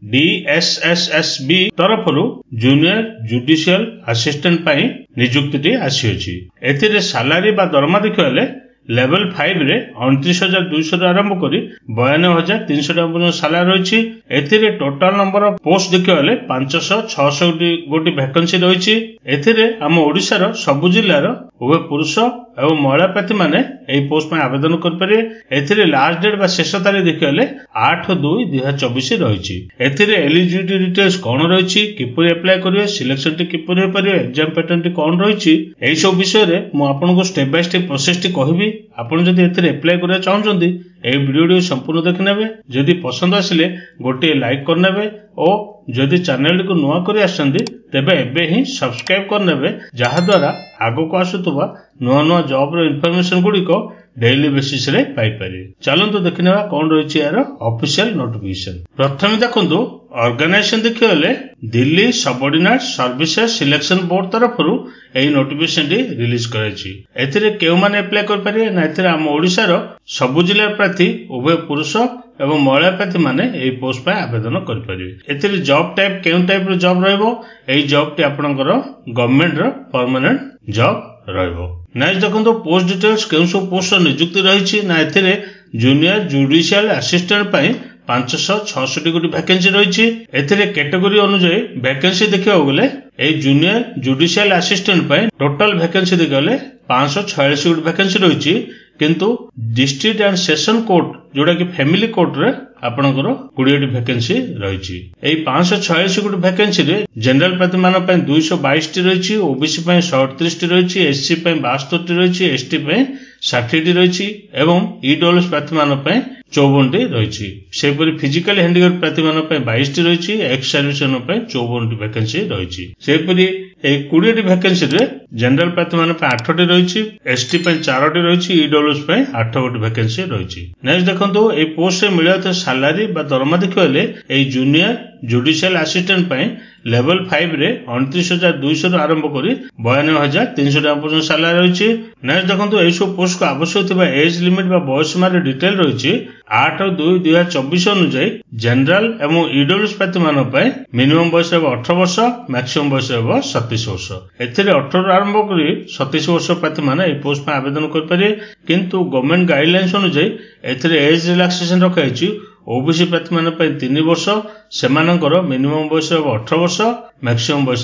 DSSSB तरफरु junior judicial assistant पाई नियुक्ति आसी। एथिरे सैलरी बा दरमा देखिए लेवल 5 रे 29,200 आरंभ करी 92,300 सैलरी रही। एथिरे टोटल नंबर ऑफ पोस्ट देखिए 500-600 गोटी वैकेंसी रही। एथिरे आम ओडिशार सबु जिल्लार उभय पुरुष एवं महिला प्रार्थी माने एही पोस्ट में आवेदन करें। एथिरे लास्ट डेट बा शेष तारीख देखिए 8/2/2024 रही। एथिरे एलिजिबिलिटी डिटेल्स कौन रही, किपरि अप्लाई करेंगे, सिलेक्शन टी किपरि हो पारे, एग्जाम पैटर्न टी कौन रही, एही सब विषय रे मु आपनको स्टेप बाय स्टेप प्रोसेस टी कहबी। आपण जदि एथिरे अप्लाई करिया चाहउछन्ती एही वीडियो संपूर्ण देखनेबे। जदि पसंद आसिले गोटे लाइक करनेबे और जदि चैनल को नुआ करि आछन्ती तेबे एबे ही सब्सक्राइब करनेबे, जहा द्वारा आगो को आसुतबा नुआ नुआ जॉब रो इन्फॉर्मेशन गुडी को डेली बेसिस रे पाई पारे। चलंतु देखनेबा कोन रहिछि यार ऑफिशियल नोटिफिकेशन। प्रथम देखंतु ऑर्गेनाइजेशन देखिले Delhi subordinate services selection board तरफरु एही नोटिफिकेशन टी रिलीज कराइछि। एथिरे केउ माने अप्लाई कर पारे ना, एथिरे हम ओडिसा रो सबु जिल्ला प्रार्थी उभय पुरुष एवं महिला प्रार्थी माने एही पोस्ट पे आवेदन कर पारिबे। एथिरे जॉब टाइप केउ टाइप रो जॉब रहबो, एही जॉब टी आपनकर गवर्नमेंट रो परमानेंट जॉब रहबो। नेक्स्ट देखंतु पोस्ट डिटेल्स केउ सब पोस्ट नियुक्ति रही ना। एथिरे जूनियर जुडिशियल असिस्टेंट पाई 566 गोटी वैकेंसी रही। एथिरे कैटेगरी अनुसार वैकेंसी देखियो गले ए जूनियर जुडिशियल असिस्टेंट पाई टोटल वैकेंसी देखले 546 गोटी वैकेंसी रही। किंतु डिस्ट्रिक्ट एंड सेशन कोर्ट जोड़ा कि फैमिली कोर्ट रे आपनकर 20 वैकेंसी रही। एई 546 गोटी वैकेंसी रे जनरल प्रार्थी मान पय 222 टी रही, ओबीसी पय 138 टी रही, एससी पय 72 टी रही, एसटी पय 60 टी रही एवं ईडब्ल्यूएस प्रार्थी मान पय 54 टी रही। सेपरि फिजिकल हैंडिकैप प्रार्थी मान पय 22 टी रही, एक्स सर्विस मान पय 54 टी वैकेंसी रही। सेपरि ए 20 टी वैकेंसी रे जनरल प्रार्थी मान पय 8 टी रही, एसटी पय 4 टी रही, ईडब्ल्यूएस पय 8 गोटी वैकेंसी रही। नेक्स्ट देखंतु ए पोस्ट रे मिलत सैलरी बा दरमा देखिले ए जूनियर जुडिशियल असिस्टेंट पय लेवल 5 रे 29,200 आरंभ करी 92,300 पर्यंत सैलरी रही। नेक्स्ट देखंतु ए सब पोस्ट को आवश्यक थिबा एज लिमिट बा बयस मारे डिटेल रही। 8/2/2024 अनुसार जनरल एवं ईडब्ल्यूएस प्रार्थी मान पय मिनिमम बयस 18 वर्ष, मैक्सिमम बयस 37 वर्ष। एथिरे 18 आरंभ करी 37 वर्ष प्रार्थी मान ए पोस्ट में आवेदन कर पारे। किंतु गवर्नमेंट गाइडलाइंस अनुसार एथिरे एज रिलैक्सेशन रखाइछि। ओबीसी प्रार्थी मान 3 वर्ष, सेमानकर मिनिमम बयस 18 वर्ष, मैक्सिमम बयस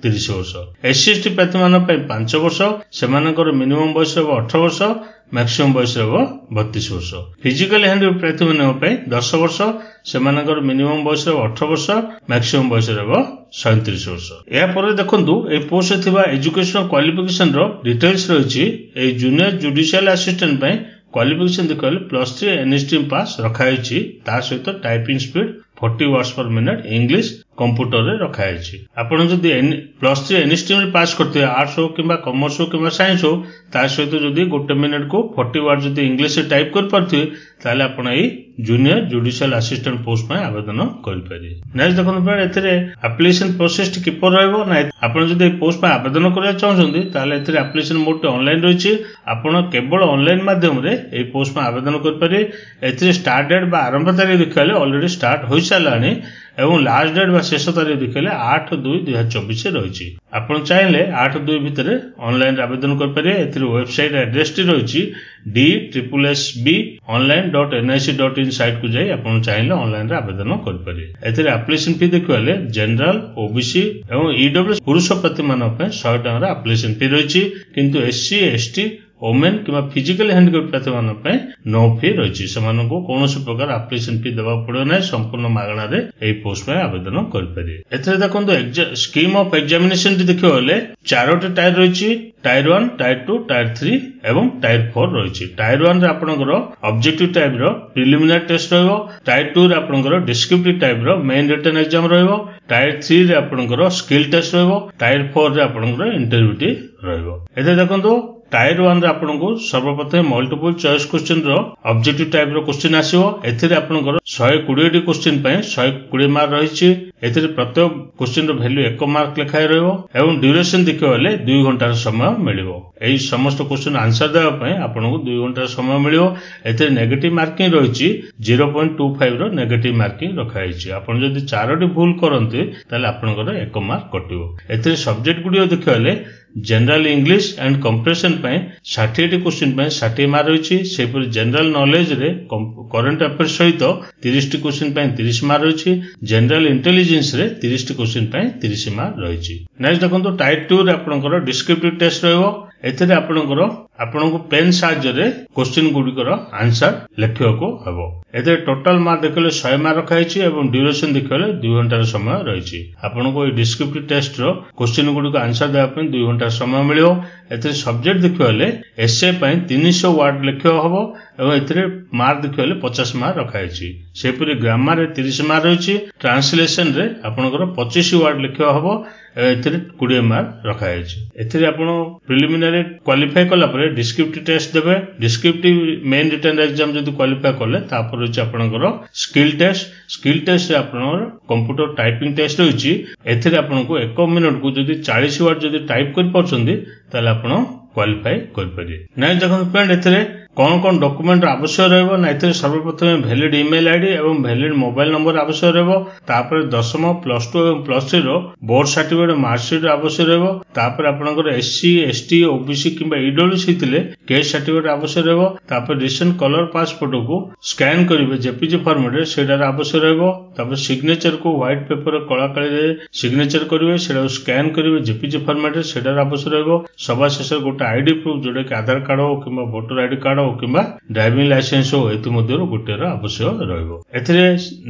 30 वर्ष। एससी एसटी प्रार्थी मान 5 वर्ष, सेमानकर मिनिमम बयस 18 वर्ष, मैक्सिमम बयस 32 वर्ष। फिजिकल हैंडिकैप प्रार्थी मान 10 वर्ष, सेमानकर मिनिमम बयस 18 वर्ष, मैक्सिमम बयस 37 वर्ष। या पर देखंतु ए पोस्ट थिबा एजुकेशनल क्वालिफिकेशन रो डिटेल्स रही। ए जूनियर जुडिशियल असिस्टेंट पे क्वालिफिकेशन देखिए +3 एनएसटीएम पास रखाई, ता सहित टाइपिंग स्पीड 40 वर्ड्स पर मिनट इंग्लिश कंप्यूटर रे रखाई। आपण जदि +3 एनएसटीएम पास करते आर्ट्स हो किंबा कॉमर्स हो किंबा साइंस हो, ता सहित जदि 1 मिनिट को 40 वर्ड जदि इंग्लिश से टाइप कर पारथि ताले आपण एई जूनियर जुडिशियल असिस्टेंट पोस्ट में आवेदन कर पारे। नेक्स्ट देखन पर एथिरे एप्लीकेशन प्रोसेस किपर रहबो ना। आपण जदि पोस्ट में आवेदन करिया चाहउछन्ती ताले एथिरे एप्लीकेशन मोड ऑनलाइन रहिछि। आपण केवल ऑनलाइन माध्यम रे एई पोस्ट में आवेदन कर पारे। एथिरे स्टार्ट डेट बा आरंभ तारीख देखले ऑलरेडी स्टार्ट होई सालानी एवं लास्ट डेट बा शेष तारीख देखले 8/2/2024 रही। आपण चाहिले 8/2 भितर ऑनलाइन आवेदन कर पारे। एथिरे वेबसाइट एड्रेस टी रही DSSSB.online.nic.in साइट को जाई आपण चाहिले ऑनलाइन रे आवेदन कर पारे। एथिरे एप्लीकेशन फी देखले जनरल, ओबीसी एवं ईडब्ल्यूएस पुरुष प्रार्थी मान पे 100 टका रे एप्लीकेशन फी रही। किंतु एससी एसटी ओमेन किंवा फिजिकल हैंडिकैप प्रार्थी मान पे नो फी रही। सेमानको कोनोसी प्रकार एप्लीकेशन फी देबा पड़ो नै, संपूर्ण मागणा रे एई पोस्ट में आवेदन कर पारे। एथिरे देखंतु स्कीम ऑफ एग्जामिनेशन टी देखियो गले 4टी टायर रही। टायर 1, टायर 2, टायर 3 एवं टायर 4 रही। टायर 1 रे आपनकर ऑब्जेक्टिव टाइप रो प्रिलिमिनरी टेस्ट रहबो। टायर 2 रे आपनकर डिस्क्रिप्टिव टाइप रो मेन रिटन एग्जाम रहबो। टायर 3 रे आपनकर स्किल टेस्ट रहबो। टायर 4 रे आपनकर इंटरव्यू टी रहबो। एते देखंतु टायर 1 रे आपनको सर्वप्रथम मल्टीपल चॉइस क्वेश्चन रो ऑब्जेक्टिव टाइप रो क्वेश्चन आसीबो। एथिरे आपनकर 120 टी क्वेश्चन पय 120 मार्क रहिछि। एथिरे प्रत्येक क्वेश्चन रो वैल्यू 1 मार्क लिखाय रहइबो एवं ड्यूरेशन देखियो बेले 2 घंटा समय मिलिबो। एई समस्त क्वेश्चन आंसर देबा पय आपनको 2 घंटा समय मिलिबो। एथिरे नेगेटिव मार्किंग रहिछि 0.25 रो नेगेटिव मार्किंग रखाइछि। आपण जदि 4 टी भूल करन्ते ताले आपनकर 1 मार्क कटिबो। एथिरे सब्जेक्ट गुडियो देखियो बेले जनरल इंग्लिश एंड कंप्रेशन पय 60 टी क्वेश्चन पय 60 मार्क रहिछि। सेपर जनरल नॉलेज रे करंट अफेयर्स सहित 30 टी क्वेश्चन पय 30 मार्क रहिछि। जनरल इंटेलिजेंस रे 30 टी क्वेश्चन पय 30 मार्क रहिछि। नेक्स्ट देखंतु टाइप 2 रे आपनकर डिस्क्रिप्टिव टेस्ट रहइबो। एथिरे आपनको पेन साहाय्य रे क्वेश्चन गुडिकर आंसर लिखिବାକୁ हबो। एथिरे टोटल मार्क देखले 100 मार्क रखाइछि एवं ड्यूरेशन देखले 2 घंटा समय रहिछि। आपनको ए डिस्क्रिप्टिव टेस्ट रो क्वेश्चन गुडिकर आंसर देबा पय 2 घंटा समय मिलियो। एथिरे सब्जेक्ट देखले एसे पय 300 वर्ड लिखियो हबो एवं एथिरे मार्क देखले 50 मार्क रखाइछि। सेपुरी ग्रामर रे 30 मार्क रहिछि। ट्रांसलेशन रे आपनकर 25 वर्ड लिखियो हबो एथिरे 20 मार्क रखाइछि। एथिरे आपण प्रिलिमिनरी क्वालिफाई कला परे डिस्क्रिप्टिव टेस्ट देबे। डिस्क्रिप्टिव मेन रिटन एग्जाम जदि क्वालिफाई करले तापर होछि आपनकर स्किल टेस्ट रे आपनकर कंप्यूटर टाइपिंग टेस्ट होछि। एथिरे आपनको 1 मिनिट को जदि 40 वर्ड जदि टाइप कर परछन्ती ताले आपण क्वालिफाई कर परिए। नेक्स्ट देखन फ्रेंड एथिरे कौन डॉक्यूमेंट आवश्यक रहइबो ना। एथिरे सर्वप्रथम वैलिड ईमेल आईडी एवं वैलिड मोबाइल नंबर आवश्यक रहइबो। तापर 10th +2 एवं +3 रो बोर्ड सर्टिफिकेट मार्कशीट आवश्यक रहइबो। तापर आपनकर एससी एसटी ओबीसी किबा ईडब्ल्यूएस हितले केस सर्टिफिकेट आवश्यक रहइबो। तापर रिसेंट कलर पासपोर्ट को स्कैन करिवे जेपीजी फॉर्मेट रे सेडार आवश्यक रहइबो। तापर सिग्नेचर को व्हाइट पेपर कला काली रे सिग्नेचर करिवे सेडा स्कैन करिवे जेपीजी फॉर्मेट रे सेडार आवश्यक रहइबो। सभा शेष गोटे आईडी प्रूफ जोडे कि आधार कार्ड हो किबा वोटर आईडी कार्ड किंबा ड्राइविंग लाइसेंस हो एति मध्यरो गोटेर आवश्यक रहइबो। एथिरे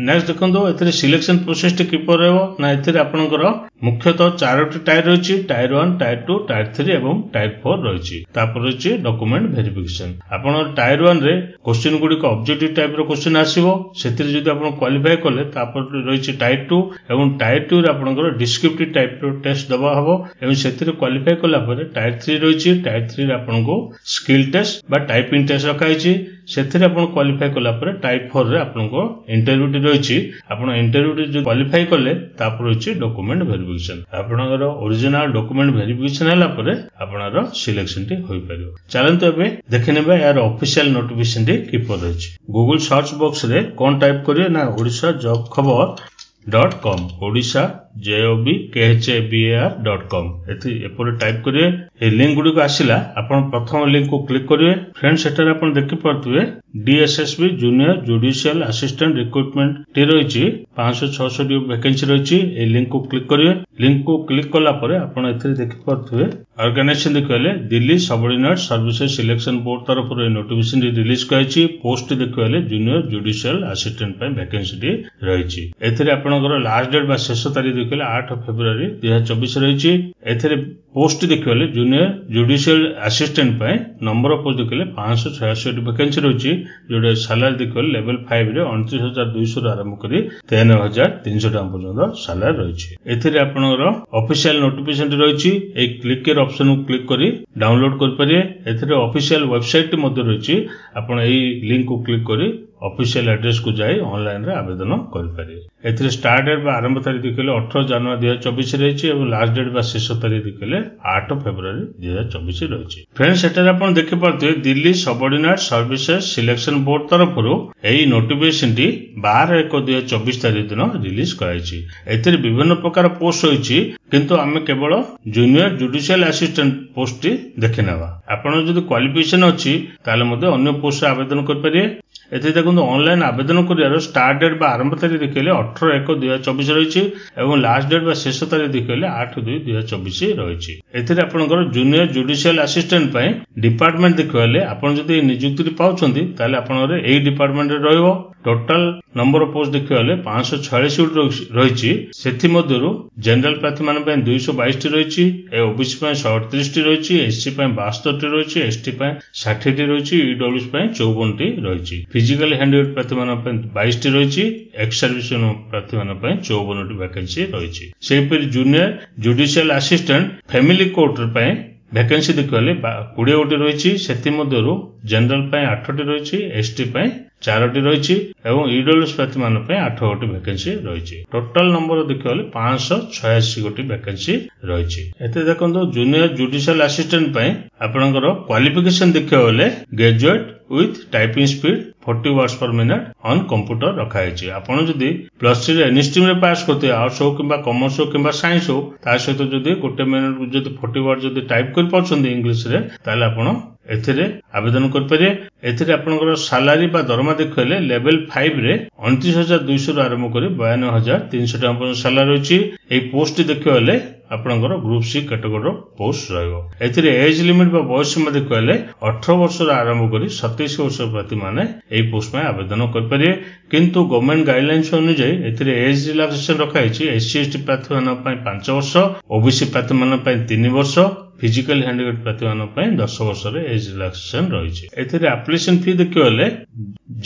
नेक्स्ट देखंतो एथिरे सिलेक्शन प्रोसेस टी किपर रहइबो ना। एथिरे आपनकर मुख्यतः 4टी टायर रहिछि। टायर 1 टायर 2 टायर 3 एवं टायर 4 रहिछि। तापर रहिछि डॉक्यूमेंट वेरिफिकेशन। आपण टायर 1 रे क्वेश्चन गुडी को ऑब्जेक्टिव टाइप रो क्वेश्चन आसीबो। सेथिरे जदि आपण क्वालिफाई करले तापर रहिछि टायर 2 एवं टायर 2 रे आपनकर डिस्क्रिप्टिव टाइप रो टेस्ट दबा हबो एवं सेथिरे क्वालिफाई करला परे टायर 3 रहिछि। टायर 3 रे आपनको स्किल टेस्ट बा टाइपिंग टेस्ट रखाइछि। सेथिरे आपण क्वालिफाई करला परे टाइप 4 रे आपनको इंटरव्यू टी रहिछि। आपण इंटरव्यू टी जो क्वालिफाई करले तापर रहिछि डॉक्यूमेंट वेरिफिकेशन। आपनकर ओरिजिनल डॉक्यूमेंट वेरिफिकेशन हला परे आपनर सिलेक्शन टी होई परियो। चलंतु एबे देखिनेबा यार ऑफिशियल नोटिफिकेशन टी किपर रहिछि। गूगल सर्च बॉक्स रे कोन टाइप करियो ना ओडिशा जॉब खबर.com ओडिशा jobkhabar.com एथि एपर टाइप करिए। ए लिंक गुडी को आसिला आपण प्रथम लिंक को क्लिक करिवे। फ्रेंड्स सेटर आपण देखि परतुवे DSSB junior judicial assistant recruitment टी रहिछि 500-600 वैकेंसी रहिछि। ए लिंक को क्लिक करिवे। लिंक को क्लिक कला परे आपण एथि देखि परतुवे ऑर्गेनाइजेशन देखले Delhi subordinate services selection board तरफ रे नोटिफिकेशन रिलीज करछि। पोस्ट देखले जूनियर जुडिशियल असिस्टेंट पे वैकेंसी टी रहिछि। एथिरे आपनकर लास्ट डेट बा शेष तारीख देखले 8 फेब्रुआरी 2024 रहिछि। एथिरे पोस्ट देखले जूनियर जुडिशियल असिस्टेंट पे नंबर ऑफ पोस्ट देखले 586 वैकेंसी रहिछि। जोडे सैलरी देखले लेवल 5 रे 29200 रो आरंभ करी 13300 टाइम पर्यंत सैलरी रहिछि। एथिरे आपनकर ऑफिशियल नोटिफिकेशन रहिछि। ए क्लिक के ऑप्शन को क्लिक करी डाउनलोड कर परिए। एथिरे ऑफिशियल वेबसाइट मध्ये रहिछि। आपण एई लिंक को क्लिक करी ऑफिशियल एड्रेस को जाई ऑनलाइन रे आवेदन कर परिए। एथिरे स्टार्ट डेट बा आरंभ तारीख देखले 18 जनवरी 2024 रहिछि एवं लास्ट डेट बा शेष तारीख देखले 8 फेब्रुआरी 2024 रहिछि। फ्रेंड्स सेटर आपण देखि परते Delhi subordinate services selection board तरफरु एई नोटिफिकेशन टी 12/1/2024 तारीख दिन रिलीज कराइछि। एथिरे विभिन्न प्रकार पोस्ट होइछि किंतु आमे केवल जूनियर जुडिशियल असिस्टेंट पोस्ट टी देखिनेबा। आपण जदि क्वालिफिकेशन अछि ताले मध्ये अन्य पोस्ट आवेदन कर परिए। एथे देखो ऑनलाइन आवेदन करियार स्टार्ट डेट बा आरंभ तारीख देखले 18/1/2024 रहिछि एवं लास्ट डेट बा शेष तारीख देखले 8/2/2024 रहिछि। एथिरे आपनकर जूनियर जुडिशियल असिस्टेंट पय डिपार्टमेंट देखले आपण जदि नियुक्ति पाउछन्ती ताले आपनरे एई डिपार्टमेंट रे रहइबो। टोटल नंबर ऑफ पोस्ट देखले 546 रहिछि। सेथि मध्यरु जनरल प्रार्थी मान पय 222 टी रहिछि। ए ओबीसी पय 38 टी रहिछि। एससी पय 72 टी रहिछि। एसटी पय 60 टी रहिछि। ईडब्ल्यूएस पय 54 टी रहिछि। फिजिकल हैंडवर्क प्रार्थी मान पय 22 टी रहिछि। एक्स सर्विस प्रार्थी मान पय 54 टी वैकेंसी रहिछि। सेपरि junior judicial assistant family court पय ভ্যাকেন্সি ଦେଖିଲେ 20ଟି ରହିଛି ସେଥି ମଧ୍ୟରୁ ଜେନେରାଲ ପାଇଁ 8ଟି ରହିଛି ଏସଟି ପାଇଁ 4ଟି ରହିଛି ଏବଂ ଇଡବ୍ଲ୍ୟୁଏସ୍ ପ୍ରାର୍ଥୀ ମାନଙ୍କ ପାଇଁ 8 ଗୋଟି ଭ୍ୟାକେନ୍ସି ରହିଛି ଟୋଟାଲ ନମ୍ବର ଦେଖିଲେ 586 ଗୋଟି ଭ୍ୟାକେନ୍ସି ରହିଛି ଏତେ ଦେଖନ୍ତୁ ଜୁନିୟର ଜୁଡିସିଆଲ ଆସିଷ୍ଟାଣ୍ଟ ପାଇଁ ଆପଣଙ୍କର କ୍ୱାଲିଫିକେସନ ଦେଖିଲେ graduate with typing speed 40 words per minute on computer रखा है आपण जदि +3 रे एनी स्ट्रीम रे पास करते आर्ट्स हो किबा कॉमर्स हो किबा साइंस हो ता सहित जदि गोटे मिनिट जदि 40 वर्ड जदि टाइप कर परछन इंग्लिश रे ताले आपण एथिरे आवेदन कर परिए एथिरे आपनकर सैलरी बा दरमा देखले लेवल 5 रे 29200 रो आरंभ करी 52300 टाका पर सैलरी होची ए पोस्ट देखले आपनकर ग्रुप सी कैटेगरी पोस्ट रहइबो एथिरे एज लिमिट बा बयस सीमा देखले 18 वर्ष रो आरंभ करी 27 वर्ष प्रार्थी माने ए पोस्ट में आवेदन कर परिए किंतु गवर्नमेंट गाइडलाइंस अनुसार एथिरे एज रिलैक्सेशन रखा है एससी एसटी प्रार्थी मानन पय 5 वर्ष ओबीसी प्रार्थी मानन पय 3 वर्ष फिजिकल हैंडिकैप्ड प्रार्थी मानन पय 10 वर्ष रे एज रिलैक्सेशन रहिछि एथिरे एप्लिकेशन फी देखले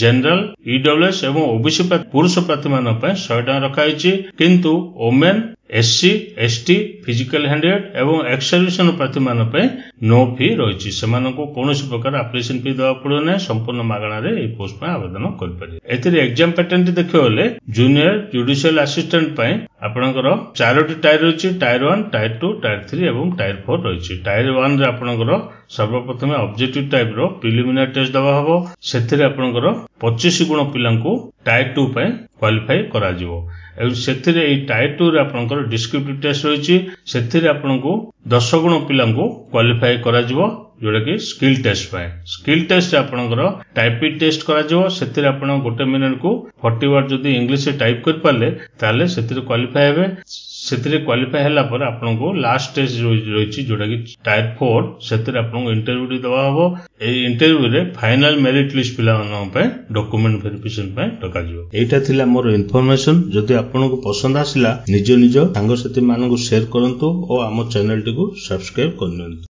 जनरल ईडब्ल्यूएस एवं ओबीसी पुरुष प्रार्थी मानन पय 100 टका रखा है किंतु women SC ST physical handicapped एवं एक्स सर्विसन प्रार्थी मानन पय नो फी रहिछि सेमानको कोनोसी प्रकार एप्लिकेशन फी देवा पड़ो नै संपूर्ण मागणा रे ए पोस्ट में आवेदन कर परिए एथिरे एग्जाम पैटर्न देखले जूनियर जुडिशियल असिस्टेंट पय आपनकर 4टी टायर रहिछि टायर 1 टायर 2 टायर 3 एवं टायर 4 रहिछि टायर 1 रे आपनकर सर्वप्रथम ऑब्जेक्टिव टाइप रो प्रिलिमिनरी टेस्ट दवा हबो सेथिरे आपनकर 25 गुण पिलांको टायर 2 पय क्वालिफाई करा जिवो एवं सेथिरे ए टायर 2 रे आपनकर डिस्क्रिप्टिव टेस्ट रहिछि सेथिरे आपनको 10 गुण पिलांको क्वालिफाई करा जिवो जोड़ा कि स्किल टेस्ट पाए स्किल टेस्ट आपनकर टाइपिंग टेस्ट करा जिवो सेथिरे आपण गोटे मिनिट को 40 वर्ड जदी इंग्लिश से टाइप कर पाले ताले सेथिरे क्वालिफाई हेबे सेथिरे क्वालिफाई हला पर आपनको लास्ट टेस्ट रहिछि जोड़ा कि टायर 4 सेथिरे आपनको इंटरव्यू दवा हबो ए इंटरव्यू रे फाइनल मेरिट लिस्ट पिला मन पे डॉक्यूमेंट वेरिफिकेशन पे डका जिवो एटा थिला मोर इन्फॉर्मेशन जदी आपनको पसंद आसिला निज निज सांग साथी माननको शेयर करंतु और आम चैनल टी को सब्सक्राइब करनियंतु।